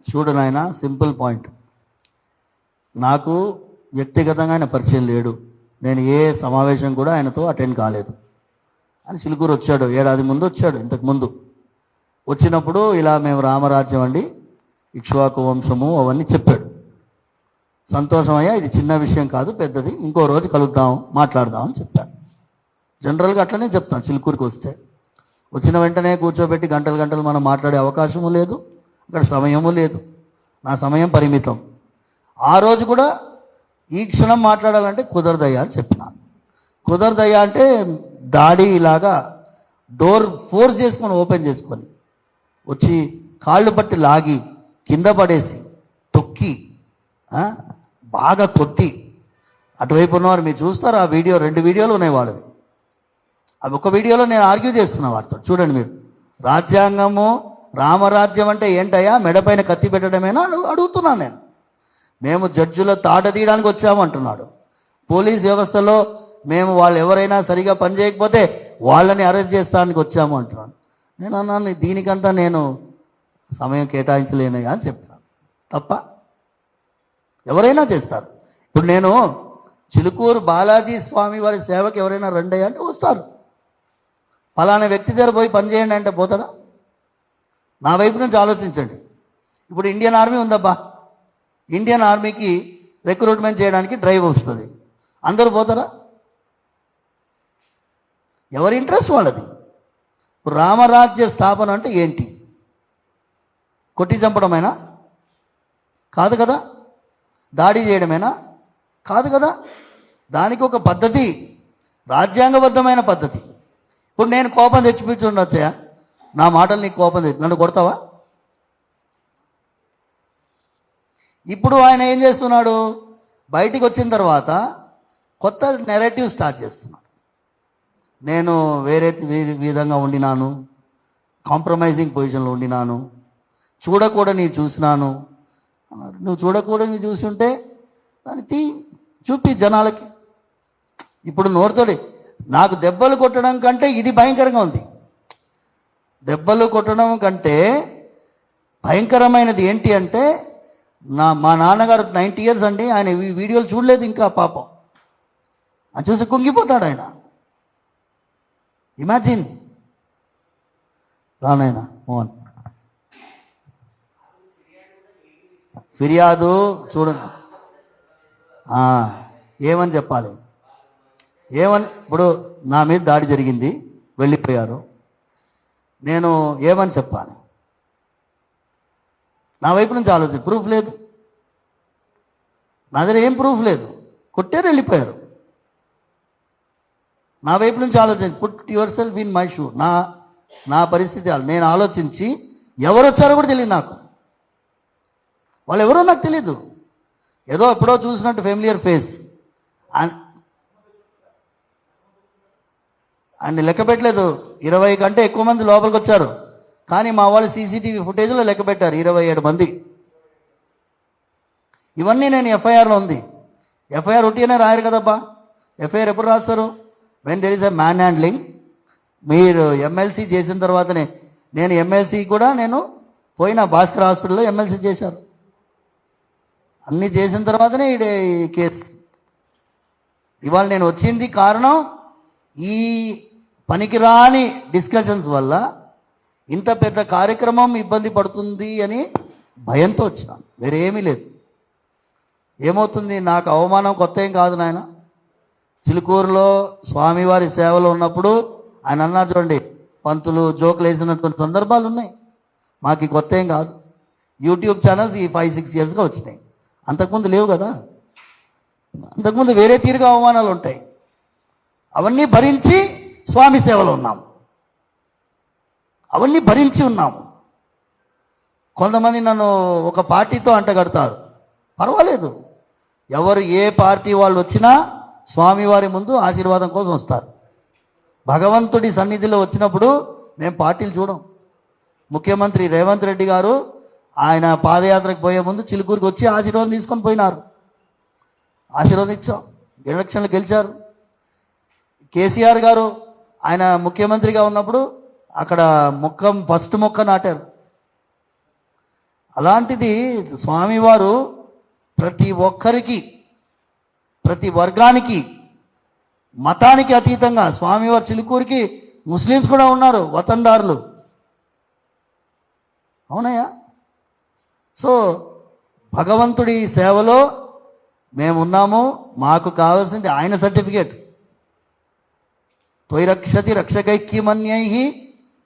చూడు నాయన, simple point. నాకు వ్యక్తిగతంగా ఆయన పరిచయం లేడు, నేను ఏ సమావేశం కూడా ఆయనతో అటెండ్ కాలేదు అని చిలుకూరు వచ్చాడు. ఏడాది ముందు వచ్చాడు. ఇంతకుముందు వచ్చినప్పుడు ఇలా మేము రామరాజ్యం అండి, ఇక్ష్వాకు వంశము అవన్నీ చెప్పాడు. సంతోషమయ్యా, ఇది చిన్న విషయం కాదు, పెద్దది, ఇంకో రోజు కలుద్దాం, మాట్లాడదాం అని చెప్పాను. జనరల్గా అట్లనే చెప్తాను. చిలుకూరికి వస్తే వచ్చిన వెంటనే కూర్చోబెట్టి గంటలు గంటలు మనం మాట్లాడే అవకాశము లేదు, అక్కడ సమయము లేదు. నా సమయం పరిమితం. ఆ రోజు కూడా ఈ క్షణం మాట్లాడాలంటే కుదరదయ్యా అని చెప్పినాను. కుదరదయ్యా అంటే డాడీ ఇలాగా డోర్ ఫోర్స్ చేసుకొని ఓపెన్ చేసుకొని వచ్చి కాళ్ళు పట్టి లాగి కింద పడేసి తొక్కి బాగా కొట్టి, అటువైపు ఉన్నవారు మీరు చూస్తారు, ఆ వీడియో 2 వీడియోలు ఉన్నాయి వాళ్ళవి. అవి ఒక వీడియోలో నేను ఆర్గ్యూ చేస్తున్నా వాటితో. చూడండి మీరు. రాజ్యాంగము రామరాజ్యం అంటే ఏంటయ్యా, మెడపైన కత్తి పెట్టడమేనా అడుగుతున్నాను నేను. మేము జడ్జిల తాట తీయడానికి వచ్చాము అంటున్నాడు. పోలీస్ వ్యవస్థలో మేము వాళ్ళు ఎవరైనా సరిగా పనిచేయకపోతే వాళ్ళని అరెస్ట్ చేస్తానికి వచ్చాము అంటున్నాడు. నేను అన్నాను, దీనికంతా నేను సమయం కేటాయించలేనయ్యా అని చెప్తాను. తప్ప ఎవరైనా చేస్తారు. ఇప్పుడు నేను చిలుకూరు బాలాజీ స్వామి వారి సేవకు ఎవరైనా రండి అంటే వస్తారు. ఫలానా వ్యక్తి దగ్గర పోయి పనిచేయండి అంటే పోతాడా? నా వైపు నుంచి ఆలోచించండి. ఇప్పుడు ఇండియన్ ఆర్మీ ఉందబ్బా, ఇండియన్ ఆర్మీకి రిక్రూట్మెంట్ చేయడానికి డ్రైవ్ వస్తుంది, అందరూ పోతారా? ఎవరి ఇంట్రెస్ట్ వాళ్ళది. రామరాజ్య స్థాపన అంటే ఏంటి? కొట్టి చంపడమేనా? కాదు కదా. దాడి చేయడమేనా? కాదు కదా. దానికి ఒక పద్ధతి, రాజ్యాంగబద్ధమైన పద్ధతి. ఇప్పుడు నేను కోపం తెచ్చిపించుండొచ్చా? నా మాటలు నీకు కోపం తెచ్చి నన్ను కొడతావా? ఇప్పుడు ఆయన ఏం చేస్తున్నాడు, బయటికి వచ్చిన తర్వాత కొత్త నెరేటివ్ స్టార్ట్ చేస్తున్నాడు. నేను వేరే విధంగా ఉండినాను, కాంప్రమైజింగ్ పొజిషన్లో ఉండినాను, చూడకూడని చూసినాను అన్నాడు. నువ్వు చూడకూడని చూసి ఉంటే దాన్ని చూపి జనాలకి. ఇప్పుడు నోరుతోడి నాకు దెబ్బలు కొట్టడం కంటే ఇది భయంకరంగా ఉంది. దెబ్బలు కొట్టడం కంటే భయంకరమైనది ఏంటి అంటే, మా నాన్నగారు 90 years అండి, ఆయన ఈ వీడియోలు చూడలేదు ఇంకా, పాపం అని చూసి కుంగిపోతాడు ఆయన. ఇమాజిన్. రానాయన మోహన్ ఫిర్యాదు చూడండి. ఏమని చెప్పాలి, ఏమని? ఇప్పుడు నా మీద దాడి జరిగింది, వెళ్ళిపోయారు, నేను ఏమని చెప్పాలి? నా వైపు నుంచి ఆలోచన, ప్రూఫ్ లేదు నా దగ్గర, ఏం ప్రూఫ్ లేదు, కొట్టారు వెళ్ళిపోయారు. నా వైపు నుంచి ఆలోచన, put your self in my shoe. నా పరిస్థితి నేను ఆలోచించి, ఎవరు వచ్చారో కూడా తెలియదు నాకు, వాళ్ళు ఎవరో నాకు తెలీదు, ఏదో ఎప్పుడో చూసినట్టు ఫెమిలియర్ ఫేస్. అండ్ లెక్క పెట్టలేదు, 20 కంటే ఎక్కువ మంది లోపలికి వచ్చారు. కానీ మా వాళ్ళు సీసీటీవీ ఫుటేజ్లో లెక్క పెట్టారు 27 మంది. ఇవన్నీ నేను ఎఫ్ఐఆర్లో ఉంది. ఎఫ్ఐఆర్ ఉట్టిగానే రాయరు కదబ్బా. ఎఫ్ఐఆర్ ఎప్పుడు రాస్తారు? When there is a man handling. మీరు ఎమ్మెల్సీ చేసిన తర్వాతనే, నేను ఎమ్మెల్సీ కూడా నేను పోయిన భాస్కర్ హాస్పిటల్లో ఎమ్మెల్సీ చేశారు. అన్నీ చేసిన తర్వాతనే ఈ కేసు. ఇవాళ నేను వచ్చింది కారణం ఈ పనికిరాని డిస్కషన్స్ వల్ల ఇంత పెద్ద కార్యక్రమం ఇబ్బంది పడుతుంది అని భయంతో వచ్చినాను, వేరే ఏమీ లేదు. ఏమవుతుంది, నాకు అవమానం కొత్త ఏం కాదు నాయన. చిలుకూరులో స్వామివారి సేవలో ఉన్నప్పుడు ఆయన అన్నారు చూడండి, పంతులు జోకులు వేసినటువంటి సందర్భాలు ఉన్నాయి. మాకు కొత్త ఏం కాదు. యూట్యూబ్ ఛానల్స్ ఈ 5-6 yearsగా వచ్చినాయి, అంతకుముందు లేవు కదా. అంతకుముందు వేరే తీరుగా అవమానాలు ఉంటాయి. అవన్నీ భరించి స్వామి సేవలో ఉన్నాము, అవన్నీ భరించి ఉన్నాము. కొంతమంది నన్ను ఒక పార్టీతో అంటగడతారు, పర్వాలేదు, ఎవరు ఏ పార్టీ వాళ్ళు వచ్చినా స్వామివారి ముందు ఆశీర్వాదం కోసం వస్తారు. భగవంతుడి సన్నిధిలో వచ్చినప్పుడు మేము పార్టీలు చూడం. ముఖ్యమంత్రి రేవంత్ రెడ్డి గారు ఆయన పాదయాత్రకు పోయే ముందు చిలుకూరుకి వచ్చి ఆశీర్వాదం తీసుకొని పోయినారు. ఆశీర్వదించాం, ఎలక్షన్లు గెలిచారు. కేసీఆర్ గారు ఆయన ముఖ్యమంత్రిగా ఉన్నప్పుడు అక్కడ ఫస్ట్ మొక్క నాటారు. అలాంటిది స్వామివారు ప్రతి ఒక్కరికి, ప్రతి వర్గానికి, మతానికి అతీతంగా స్వామివారి చిలుకూరికి ముస్లిమ్స్ కూడా ఉన్నారు వతందారులు. అవునయ్యా. సో భగవంతుడి సేవలో మేమున్నాము. మాకు కావాల్సింది ఆయన సర్టిఫికేట్. త్వయి రక్షతి రక్షకైక్యమన్యై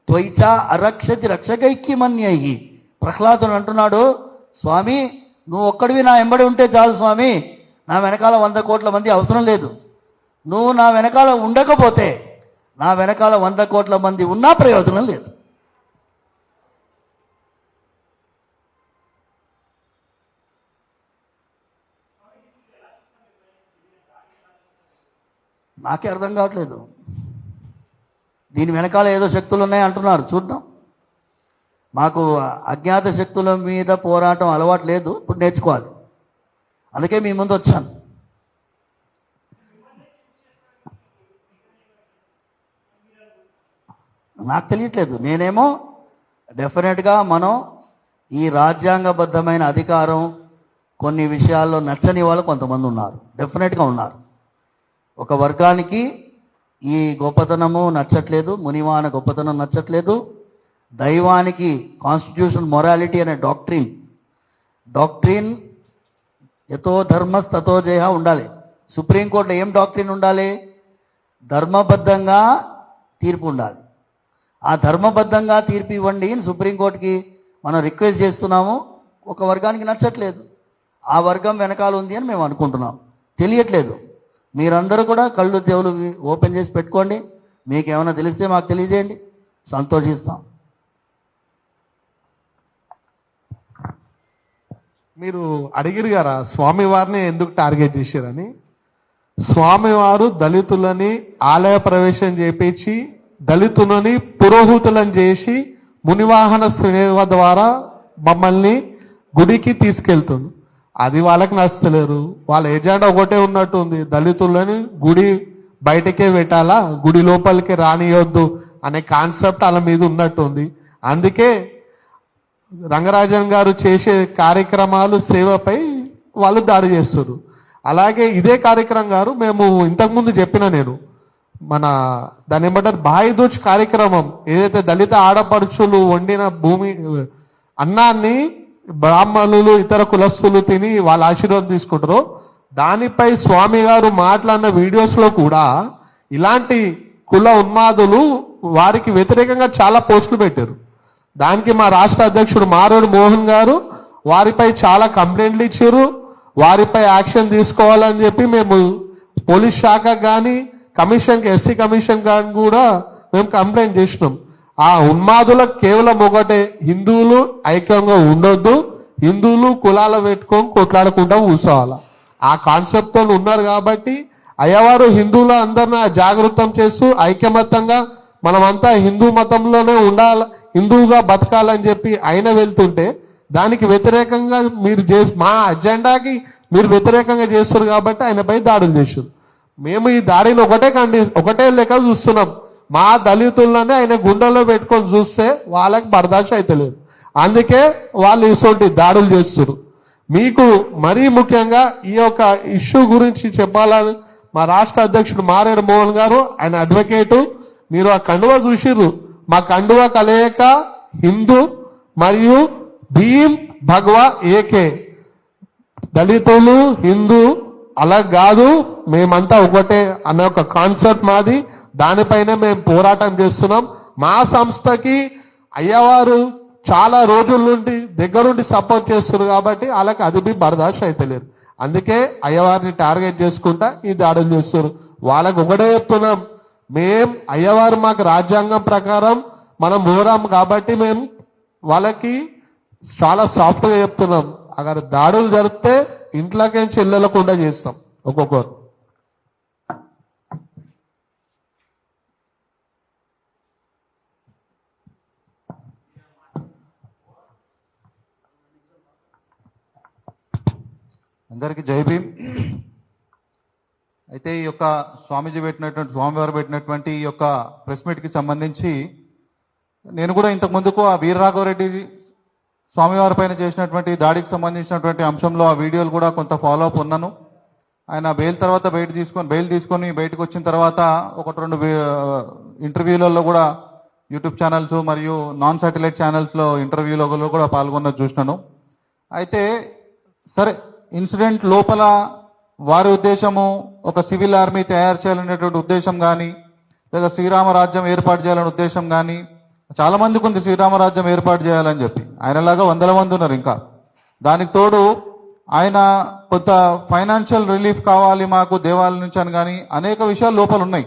త్వయిచ అరక్షతి రక్షకైక్యమన్యై. ప్రహ్లాదుడు అంటున్నాడు, స్వామి నువ్వు ఒక్కడివి నా వెంబడి ఉంటే చాలు స్వామి, నా వెనకాల 100 కోట్ల మంది అవసరం లేదు. నువ్వు నా వెనకాల ఉండకపోతే, నా వెనకాల 100 కోట్ల మంది ఉన్నా ప్రయోజనం లేదు. నాకే అర్థం కావట్లేదు. దీని వెనకాల ఏదో శక్తులు ఉన్నాయి అంటున్నారు, చూద్దాం. మాకు అజ్ఞాత శక్తుల మీద పోరాటం అలవాటు లేదు, ఇప్పుడు నేర్చుకోవాలి. అందుకే మీ ముందు వచ్చాను. నాకు తెలియట్లేదు. నేనేమో డెఫినెట్గా మనం ఈ రాజ్యాంగబద్ధమైన అధికారం కొన్ని విషయాల్లో నచ్చని వాళ్ళు కొంతమంది ఉన్నారు, డెఫినెట్గా ఉన్నారు. ఒక వర్గానికి ఈ గొప్పతనము నచ్చట్లేదు, మునివాన గొప్పతనం నచ్చట్లేదు. దైవానికి కాన్స్టిట్యూషన్ మొరాలిటీ అనే డాక్ట్రిన్ యతో ధర్మస్ తతో జయ ఉండాలి. సుప్రీంకోర్టులో ఏం డాక్ట్రిన్ ఉండాలి? ధర్మబద్ధంగా తీర్పు ఉండాలి. ఆ ధర్మబద్ధంగా తీర్పు ఇవ్వండి అని సుప్రీంకోర్టుకి మనం రిక్వెస్ట్ చేస్తున్నాము. ఒక వర్గానికి నచ్చట్లేదు, ఆ వర్గం వెనకాల ఉంది అని మేము అనుకుంటున్నాం. తెలియట్లేదు. మీరందరూ కూడా కళ్ళు చెవులు ఓపెన్ చేసి పెట్టుకోండి. మీకు ఏమైనా తెలిస్తే మాకు తెలియజేయండి, సంతోషిస్తాం. మీరు అడిగిరు కదా స్వామివారిని ఎందుకు టార్గెట్ చేశారని. స్వామివారు దళితులని ఆలయ ప్రవేశం చేపించి దళితులని పురోహితులను చేసి మునివాహన సేవ ద్వారా మమ్మల్ని గుడికి తీసుకెళ్తుంది. అది వాళ్ళకి నచ్చలేరు. వాళ్ళ ఎజెండా ఒకటే ఉన్నట్టుంది, దళితులని గుడి బయటకే పెట్టాలా, గుడి లోపలికి రానియొద్దు అనే కాన్సెప్ట్ వాళ్ళ మీద ఉన్నట్టుంది. అందుకే రంగరాజన్ గారు చేసే కార్యక్రమాలు సేవపై వాళ్ళు దాడి చేస్తారు. అలాగే ఇదే కార్యక్రమం గారు మేము ఇంతకుముందు చెప్పిన నేను మన దాని ఏమంటారు బాయి దోచ్ కార్యక్రమం ఏదైతే దళిత ఆడపడుచులు వండిన భూమి అన్నాన్ని బ్రాహ్మణులు ఇతర కులస్తులు తిని వాళ్ళ ఆశీర్వాదం తీసుకుంటారో దానిపై స్వామి గారు మాట్లాడిన వీడియోస్ లో కూడా ఇలాంటి కుల ఉన్మాదులు వారికి వ్యతిరేకంగా చాలా పోస్టులు పెట్టారు. దానికి మా రాష్ట్ర అధ్యక్షుడు మారోడు మోహన్ గారు వారిపై చాలా కంప్లైంట్లు ఇచ్చారు. వారిపై యాక్షన్ తీసుకోవాలని చెప్పి మేము పోలీస్ శాఖ కానీ కమిషన్కి ఎస్సీ కమిషన్ కానీ కూడా మేము కంప్లైంట్ చేసినాం. ఆ ఉన్మాదులకు కేవలం ఒకటే, హిందువులు ఐక్యంగా ఉండొద్దు, హిందువులు కులాలు పెట్టుకొని కొట్లాడకుండా కూర్చోవాలి. ఆ కాన్సెప్ట్ తో ఉన్నారు కాబట్టి అయ్యవారు హిందువుల అందరినీ జాగృతం చేస్తూ ఐక్యమత్యంగా మనమంతా హిందూ మతంలోనే ఉండాలి, హిందువుగా బతకాలని చెప్పి ఆయన వెళ్తుంటే దానికి వ్యతిరేకంగా మీరు మా అజెండాకి మీరు వ్యతిరేకంగా చేస్తారు కాబట్టి ఆయనపై దాడులు చేశారు. మేము ఈ దాడిని ఒకటే లెక్క చూస్తున్నాం. మా దళితుల్లోనే ఆయన గుండెల్లో పెట్టుకొని చూస్తే వాళ్ళకి బర్దాష్ అయితలేదు. అందుకే వాళ్ళు ఇటువంటి దాడులు చేస్తారు. మీకు మరీ ముఖ్యంగా ఈ యొక్క ఇష్యూ గురించి చెప్పాలని మా రాష్ట్ర అధ్యక్షుడు మారేడు మోహన్ గారు, ఆయన అడ్వకేటు, మీరు ఆ కండువా చూసిర్రు. మా కండువా కలయిక హిందూ మరియు భీమ్ భగవా ఏకే, దళితులు హిందూ అలా కాదు, మేమంతా ఒకటే అనే ఒక కాన్సెప్ట్ మాది. దానిపైనే మేము పోరాటం చేస్తున్నాం. మా సంస్థకి అయ్యవారు చాలా రోజుల నుండి దగ్గరుండి సపోర్ట్ చేస్తున్నారు కాబట్టి వాళ్ళకి అది బర్దాష్ అయితలేరు. అందుకే అయ్యవారిని టార్గెట్ చేసుకుంటా ఈ దాడులు చేస్తారు. వాళ్ళకి ఒకటే చెప్తున్నాం, అయ్యవారు మాకు రాజ్యాంగం ప్రకారం మనం మోరాం కాబట్టి మేము వాళ్ళకి చాలా సాఫ్ట్ గా చెప్తున్నాం. అక్కడ దాడులు జరిగితే ఇంట్లోకేం చెల్లెలకుండా చేస్తాం ఒక్కొక్కరు. అందరికీ జై భీమ్. అయితే ఈ యొక్క స్వామివారు పెట్టినటువంటి ఈ యొక్క ప్రెస్ మీట్ కి సంబంధించి నేను కూడా ఇంతకు ముందుకు ఆ వీరరాఘవరెడ్డి స్వామివారి పైన చేసినటువంటి దాడికి సంబంధించినటువంటి అంశంలో ఆ వీడియోలు కూడా కొంత ఫాలో అప్ ఉన్నాను. ఆయన బెయిల్ తర్వాత బెయిల్ తీసుకొని బయటకు వచ్చిన తర్వాత ఒకటి రెండు ఇంటర్వ్యూలలో కూడా యూట్యూబ్ ఛానల్స్ మరియు నాన్ శాటిలైట్ ఛానల్స్లో ఇంటర్వ్యూలలో కూడా పాల్గొన్నది చూసినాను. అయితే సరే, ఇన్సిడెంట్ లోపల వారి ఉద్దేశము ఒక సివిల్ ఆర్మీ తయారు చేయాలనేటువంటి ఉద్దేశం కానీ, లేదా శ్రీరామరాజ్యం ఏర్పాటు చేయాలనే ఉద్దేశం కానీ చాలా మందికి ఉంది. శ్రీరామరాజ్యం ఏర్పాటు చేయాలని చెప్పి ఆయనలాగా వందల మంది ఉన్నారు. ఇంకా దానికి తోడు ఆయన కొంత ఫైనాన్షియల్ రిలీఫ్ కావాలి మాకు దేవాలయం నుంచి అని కానీ అనేక విషయాలు లోపల ఉన్నాయి.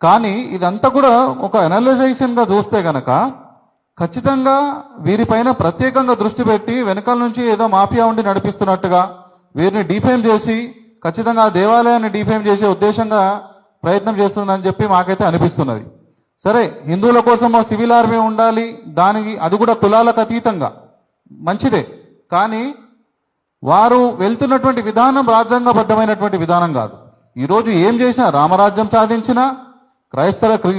కానీ ఇదంతా కూడా ఒక అనలైజేషన్గా చూస్తే గనక ఖచ్చితంగా వీరిపైన ప్రత్యేకంగా దృష్టి పెట్టి వెనకాల నుంచి ఏదో మాఫియా ఉండి నడిపిస్తున్నట్టుగా వీరిని డిఫేమ్ చేసి ఖచ్చితంగా ఆ దేవాలయాన్ని డిఫేమ్ చేసే ఉద్దేశంగా ప్రయత్నం చేస్తుందని చెప్పి మాకైతే అనిపిస్తున్నది. సరే, హిందువుల కోసం సివిల్ ఆర్మీ ఉండాలి, దానికి అది కూడా కులాలకు అతీతంగా మంచిదే. కానీ వారు వెళ్తున్నటువంటి విధానం రాజ్యాంగబద్ధమైనటువంటి విధానం కాదు. ఈరోజు ఏం చేసినా, రామరాజ్యం సాధించినా,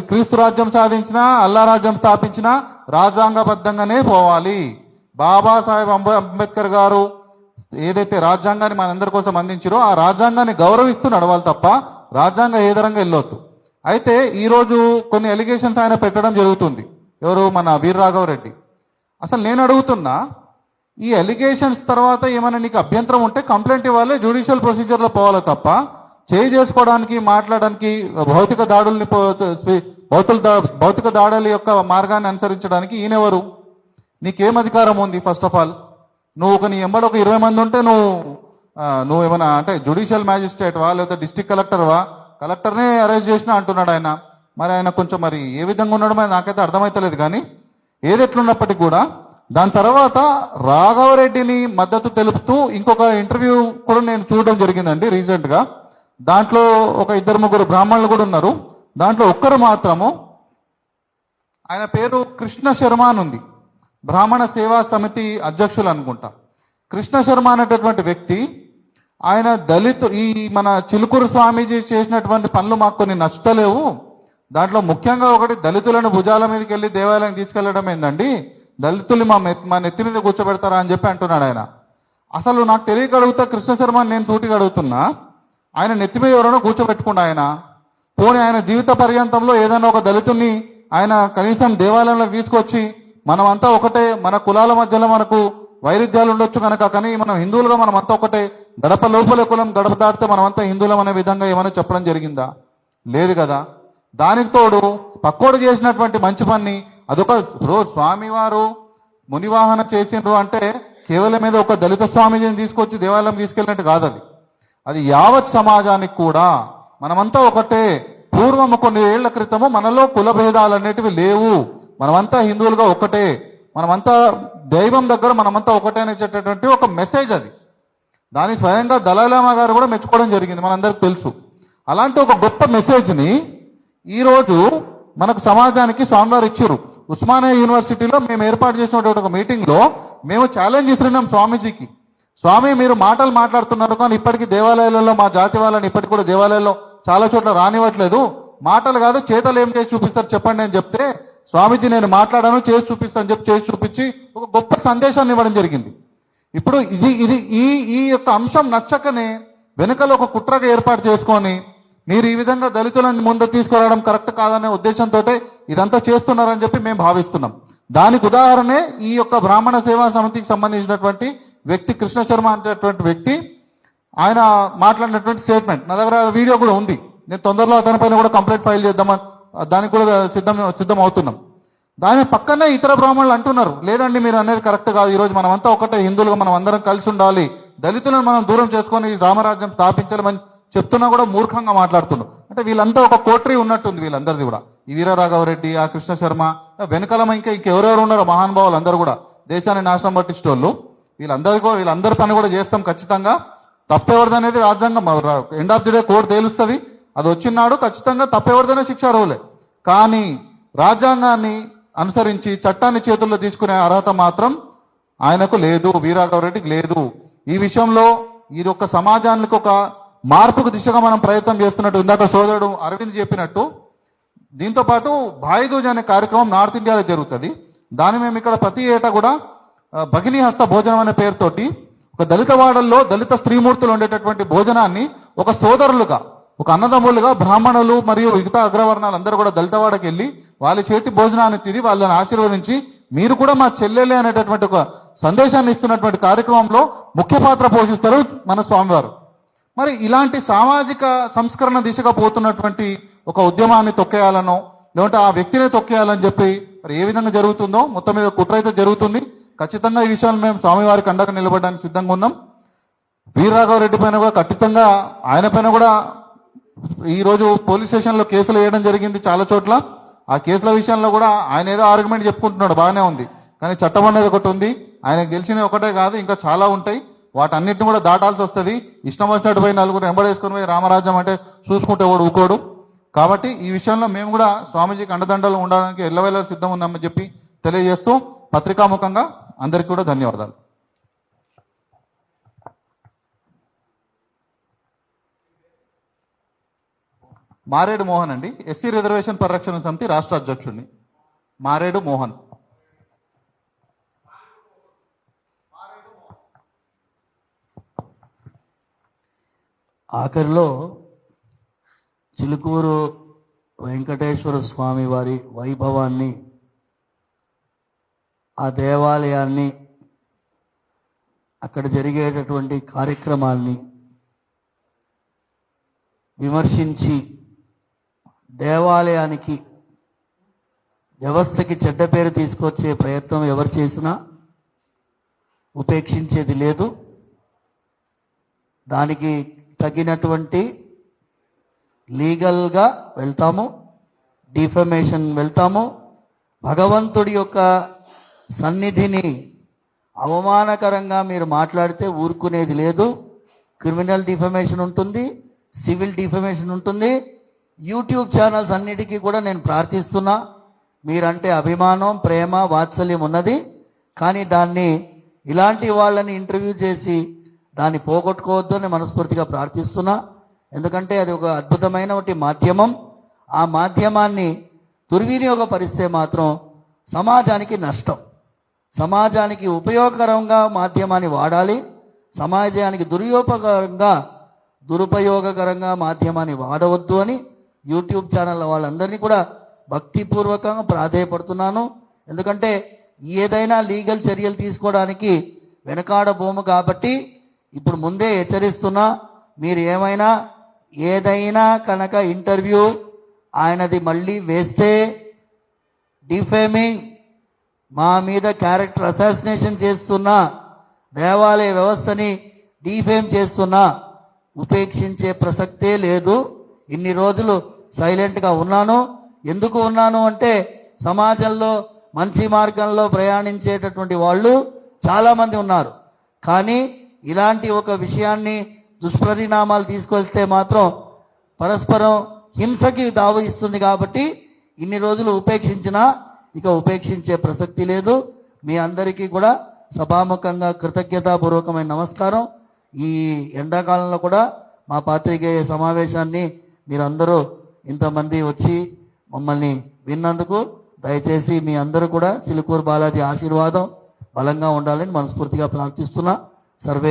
క్రీస్తు రాజ్యం సాధించినా, అల్లా రాజ్యం స్థాపించినా రాజ్యాంగబద్ధంగానే పోవాలి. బాబాసాహెబ్ అంబేద్కర్ గారు ఏదైతే రాజ్యాంగాన్ని మనందరి కోసం అందించారో ఆ రాజ్యాంగాన్ని గౌరవిస్తూ నడవాలి తప్ప రాజ్యాంగ ఏదరంగా వెళ్ళొద్దు. అయితే ఈరోజు కొన్ని ఎలిగేషన్స్ ఆయన పెట్టడం జరుగుతుంది. ఎవరు? మన వీర్రాఘవరెడ్డి. అసలు నేను అడుగుతున్నా, ఈ ఎలిగేషన్స్ తర్వాత ఏమైనా నీకు అభ్యంతరం ఉంటే కంప్లైంట్ ఇవ్వాలి, జ్యుడిషియల్ ప్రొసీజర్లో పోవాలి తప్ప చేసుకోవడానికి మాట్లాడడానికి భౌతిక దాడుల్ని భౌతిక దాడుల యొక్క మార్గాన్ని అనుసరించడానికి ఈయనెవరు? నీకేం అధికారం ఉంది? ఫస్ట్ ఆఫ్ ఆల్ నువ్వు నీ ఎంబడి ఒక 20 మంది ఉంటే నువ్వు ఏమైనా అంటే జ్యుడిషియల్ మ్యాజిస్ట్రేట్ వా, లేకపోతే డిస్ట్రిక్ట్ కలెక్టర్ వా? కలెక్టర్నే అరెస్ట్ చేసినా అంటున్నాడు ఆయన. మరి ఆయన కొంచెం మరి ఏ విధంగా ఉన్నాడో మరి నాకైతే అర్థమైతలేదు. కానీ ఏదెట్లున్నప్పటికీ కూడా దాని తర్వాత రాఘవరెడ్డిని మద్దతు తెలుపుతూ ఇంకొక ఇంటర్వ్యూ కూడా నేను చూడడం జరిగిందండి రీసెంట్ గా. దాంట్లో ఒక 2-3 బ్రాహ్మణులు కూడా ఉన్నారు. దాంట్లో ఒక్కరు మాత్రము, ఆయన పేరు కృష్ణ శర్మ అని ఉంది, బ్రాహ్మణ సేవా సమితి అధ్యక్షులు అనుకుంటా. కృష్ణ శర్మ అనేటటువంటి వ్యక్తి, ఆయన ఈ మన చిలుకూరు స్వామీజీ చేసినటువంటి పనులు మాకు కొన్ని నచ్చలేవు. దాంట్లో ముఖ్యంగా ఒకటి, దళితులను భుజాల మీదకి వెళ్ళి దేవాలయం తీసుకెళ్లడం ఏందండి, దళితులు మా నెత్తి మీద కూర్చోబెడతారా అని చెప్పి అంటున్నాడు ఆయన. అసలు నాకు తెలియక అడుగుతా, కృష్ణ శర్మ నేను సూటిగా అడుగుతున్నా, ఆయన నెత్తి మీద ఎవరైనా కూర్చోబెట్టుకుండా ఆయన పోనీ ఆయన జీవిత పర్యంతంలో ఏదైనా ఒక దళితుల్ని ఆయన కనీసం దేవాలయంలో తీసుకొచ్చి మనమంతా ఒకటే, మన కులాల మధ్యలో మనకు వైరుధ్యాలు ఉండొచ్చు కనుక, కానీ మనం హిందువులుగా మనమంతా ఒకటే, గడప లోపల కులం గడప దాటితే మనమంతా హిందువులం అనే విధంగా ఏమైనా చెప్పడం జరిగిందా? లేదు కదా. దానికి తోడు పక్కోడు చేసినటువంటి మంచి పని అదొక, ఇప్పుడు స్వామివారు మునివాహన చేసిండ్రు అంటే కేవలం మీద ఒక దళిత స్వామీజీని తీసుకొచ్చి దేవాలయం తీసుకెళ్ళినట్టు కాదు. అది యావత్ సమాజానికి కూడా మనమంతా ఒకటే. పూర్వము కొన్ని ఏళ్ల క్రితము మనలో కుల భేదాలు అనేటివి లేవు, మనమంతా హిందువులుగా ఒకటే, మనమంతా దైవం దగ్గర మనమంతా ఒకటే అనేటటువంటి ఒక మెసేజ్ అది. దాని స్వయంగా దలైలామా గారు కూడా మెచ్చుకోవడం జరిగింది, మనందరికి తెలుసు. అలాంటి ఒక గొప్ప మెసేజ్ని ఈరోజు మనకు సమాజానికి స్వామివారు ఇచ్చారు. ఉస్మానియా యూనివర్సిటీలో మేము ఏర్పాటు చేసినటువంటి ఒక మీటింగ్లో మేము ఛాలెంజ్ ఇస్తున్నాం స్వామీజీకి, స్వామి మీరు మాటలు మాట్లాడుతున్నారు కానీ ఇప్పటికీ దేవాలయాలలో మా జాతి వాళ్ళని ఇప్పటికి కూడా దేవాలయాల్లో చాలా చోట్ల రానివ్వట్లేదు, మాటలు కాదు చేతలు ఏం చేసి చూపిస్తారు చెప్పండి అని చెప్తే, స్వామీజీ నేను మాట్లాడాను చేసి చూపిస్తాను చెప్పి చేసి చూపించి ఒక గొప్ప సందేశాన్ని ఇవ్వడం జరిగింది. ఇప్పుడు ఇది ఈ యొక్క అంశం నచ్చకనే వెనుకలో ఒక కుట్రగా ఏర్పాటు చేసుకొని మీరు ఈ విధంగా దళితులను ముందు తీసుకురావడం కరెక్ట్ కాదనే ఉద్దేశంతో ఇదంతా చేస్తున్నారని చెప్పి మేము భావిస్తున్నాం. దానికి ఉదాహరణే ఈ యొక్క బ్రాహ్మణ సేవా సమితికి సంబంధించినటువంటి వ్యక్తి కృష్ణ శర్మ అనేటువంటి వ్యక్తి ఆయన మాట్లాడినటువంటి స్టేట్మెంట్. నా దగ్గర వీడియో కూడా ఉంది, నేను తొందరలో అతనిపైన కూడా కంప్లైంట్ ఫైల్ చేద్దామని దానికి కూడా సిద్ధం అవుతున్నాం. దాని పక్కనే ఇతర బ్రాహ్మణులు అంటున్నారు, లేదండి మీరు అనేది కరెక్ట్ కాదు, ఈరోజు మనమంతా ఒకటే హిందువులుగా మనం అందరం కలిసి ఉండాలి, దళితులను మనం దూరం చేసుకొని రామరాజ్యం స్థాపించాలని చెప్తున్నా కూడా మూర్ఖంగా మాట్లాడుతున్నారు. అంటే వీళ్ళంతా ఒక కోటరీ ఉన్నట్టుంది వీళ్ళందరిది కూడా. ఈ వీరరాఘవరెడ్డి, ఆ కృష్ణ శర్మ, వెనకాల ఇంకెవరెవరు ఉన్నారో మహానుభావులు అందరూ కూడా దేశాన్ని నాశనం పట్టించేటోళ్ళు. వీళ్ళందరి పని కూడా చేస్తాం ఖచ్చితంగా. తప్పెవరిదనేది రాజ్యాంగం end of the day court తేలుస్తుంది, అది వచ్చినాడు ఖచ్చితంగా తప్పెవరిదనే శిక్ష అర్హులే. కానీ రాజ్యాంగాన్ని అనుసరించి చట్టాన్ని చేతుల్లో తీసుకునే అర్హత మాత్రం ఆయనకు లేదు, వీరరాఘవరెడ్డికి లేదు. ఈ విషయంలో ఈ యొక్క సమాజానికి ఒక మార్పుకు దిశగా మనం ప్రయత్నం చేస్తున్నట్టు ఇందాక సోదరుడు అరవింద్ చెప్పినట్టు, దీంతో పాటు భాయిదూజ్ అనే కార్యక్రమం నార్త్ ఇండియాలో జరుగుతుంది. దాన్ని మేము ఇక్కడ ప్రతి ఏటా కూడా భగిని హస్త భోజనం అనే పేరుతోటి ఒక దళిత వాడల్లో దళిత స్త్రీమూర్తులు ఉండేటటువంటి భోజనాన్ని ఒక సోదరులుగా, ఒక అన్నదమ్ములుగా బ్రాహ్మణులు మరియు మిగతా అగ్రవర్ణాలు అందరూ కూడా దళితవాడకి వెళ్ళి వాళ్ళ చేతి భోజనాన్ని తిని వాళ్ళని ఆశీర్వదించి మీరు కూడా మా చెల్లెలే అనేటటువంటి ఒక సందేశాన్ని ఇస్తున్నటువంటి కార్యక్రమంలో ముఖ్య పాత్ర పోషిస్తారు మన స్వామివారు. మరి ఇలాంటి సామాజిక సంస్కరణ దిశగా పోతున్నటువంటి ఒక ఉద్యమాన్ని తొక్కేయాలనో లేదంటే ఆ వ్యక్తినే తొక్కేయాలని చెప్పి మరి ఏ విధంగా జరుగుతుందో మొత్తం మీద కుట్ర అయితే జరుగుతుంది. ఖచ్చితంగా ఈ విషయాలు మేము స్వామివారికి అండగా నిలబడడానికి సిద్ధంగా ఉన్నాం. వీరరాఘవరెడ్డి పైన కూడా ఖచ్చితంగా ఆయన పైన కూడా ఈ రోజు పోలీస్ స్టేషన్లో కేసులు వేయడం జరిగింది చాలా చోట్ల. ఆ కేసుల విషయంలో కూడా ఆయన ఏదో ఆర్గ్యుమెంట్ చెప్పుకుంటున్నాడు, బాగానే ఉంది. కానీ చట్టం అనేది ఒకటి ఉంది, ఆయనకు తెలిసినవి ఒకటే కాదు ఇంకా చాలా ఉంటాయి. వాటన్నిటిని కూడా దాటాల్సి వస్తుంది. ఇష్టం వచ్చినట్టు పోయి నలుగురు వెంబడేసుకుని పోయి రామరాజ్యం అంటే చూసుకుంటే వాడు ఊకోడు. కాబట్టి ఈ విషయంలో మేము కూడా స్వామీజీకి అండదండలు ఉండడానికి ఎల్లవేళ సిద్ధం ఉన్నామని చెప్పి తెలియజేస్తూ పత్రికాముఖంగా అందరికీ కూడా ధన్యవాదాలు. మారేడు మోహన్ అండి, ఎస్సీ రిజర్వేషన్ పరిరక్షణ సమితి రాష్ట్ర అధ్యక్షుడిని. మారేడు మోహన్. ఆఖరిలో చిలుకూరు వెంకటేశ్వర స్వామి వారి వైభవాన్ని, ఆ దేవాలయాన్ని, అక్కడ జరిగేటటువంటి కార్యక్రమాల్ని విమర్శించి దేవాలయానికి వ్యవస్థకి చెడ్డ పేరు తీసుకొచ్చే ప్రయత్నం ఎవరు చేసినా ఉపేక్షించేది లేదు. దానికి తగినటువంటి లీగల్గా వెళ్తాము, డిఫమేషన్ వెళ్తాము. భగవంతుడి యొక్క సన్నిధిని అవమానకరంగా మీరు మాట్లాడితే ఊరుకునేది లేదు. క్రిమినల్ డిఫమేషన్ ఉంటుంది, సివిల్ డిఫమేషన్ ఉంటుంది. యూట్యూబ్ ఛానల్స్ అన్నిటికీ కూడా నేను ప్రార్థిస్తున్నా, మీరంటే అభిమానం, ప్రేమ, వాత్సల్యం ఉన్నది. కానీ దాన్ని ఇలాంటి వాళ్ళని ఇంటర్వ్యూ చేసి దాన్ని పోగొట్టుకోవద్దు అని మనస్ఫూర్తిగా ప్రార్థిస్తున్నా. ఎందుకంటే అది ఒక అద్భుతమైన మాధ్యమం. ఆ మాధ్యమాన్ని దుర్వినియోగపరిస్తే మాత్రం సమాజానికి నష్టం. సమాజానికి ఉపయోగకరంగా మాధ్యమాన్ని వాడాలి. సమాజానికి దురుపయోగకరంగా మాధ్యమాన్ని వాడవద్దు అని యూట్యూబ్ ఛానల్ వాళ్ళందరినీ కూడా భక్తిపూర్వకంగా ప్రాధేయపడుతున్నాను. ఎందుకంటే ఏదైనా లీగల్ చర్యలు తీసుకోవడానికి వెనకాడబోము కాబట్టి ఇప్పుడు ముందే హెచ్చరిస్తున్నా, మీరు ఏదైనా కనుక ఇంటర్వ్యూ ఆయనది మళ్ళీ వేస్తే డిఫేమింగ్, మా మీద క్యారెక్టర్ అసాసినేషన్ చేస్తున్నా, దేవాలయ వ్యవస్థని డిఫేమ్ చేస్తున్నా ఉపేక్షించే ప్రసక్తే లేదు. ఇన్ని రోజులు సైలెంట్గా ఉన్నాను. ఎందుకు ఉన్నాను అంటే సమాజంలో మంచి మార్గంలో ప్రయాణించేటటువంటి వాళ్ళు చాలామంది ఉన్నారు. కానీ ఇలాంటి ఒక విషయాన్ని దుష్పరిణామాలు తీసుకెళ్తే మాత్రం పరస్పరం హింసకి దావ ఇస్తుంది. కాబట్టి ఇన్ని రోజులు ఉపేక్షించినా ఇక ఉపేక్షించే ప్రసక్తి లేదు. మీ అందరికీ కూడా సభాముఖంగా కృతజ్ఞతాపూర్వకమైన నమస్కారం. ఈ ఎండాకాలంలో కూడా మా పాత్రికేయ సమావేశాన్ని మీరందరూ ఇంతమంది వచ్చి మమ్మల్ని విన్నందుకు దయచేసి మీ అందరూ కూడా చిలుకూరు బాలాజీ ఆశీర్వాదం బలంగా ఉండాలని మనస్ఫూర్తిగా ప్రార్థిస్తున్నా. సర్వే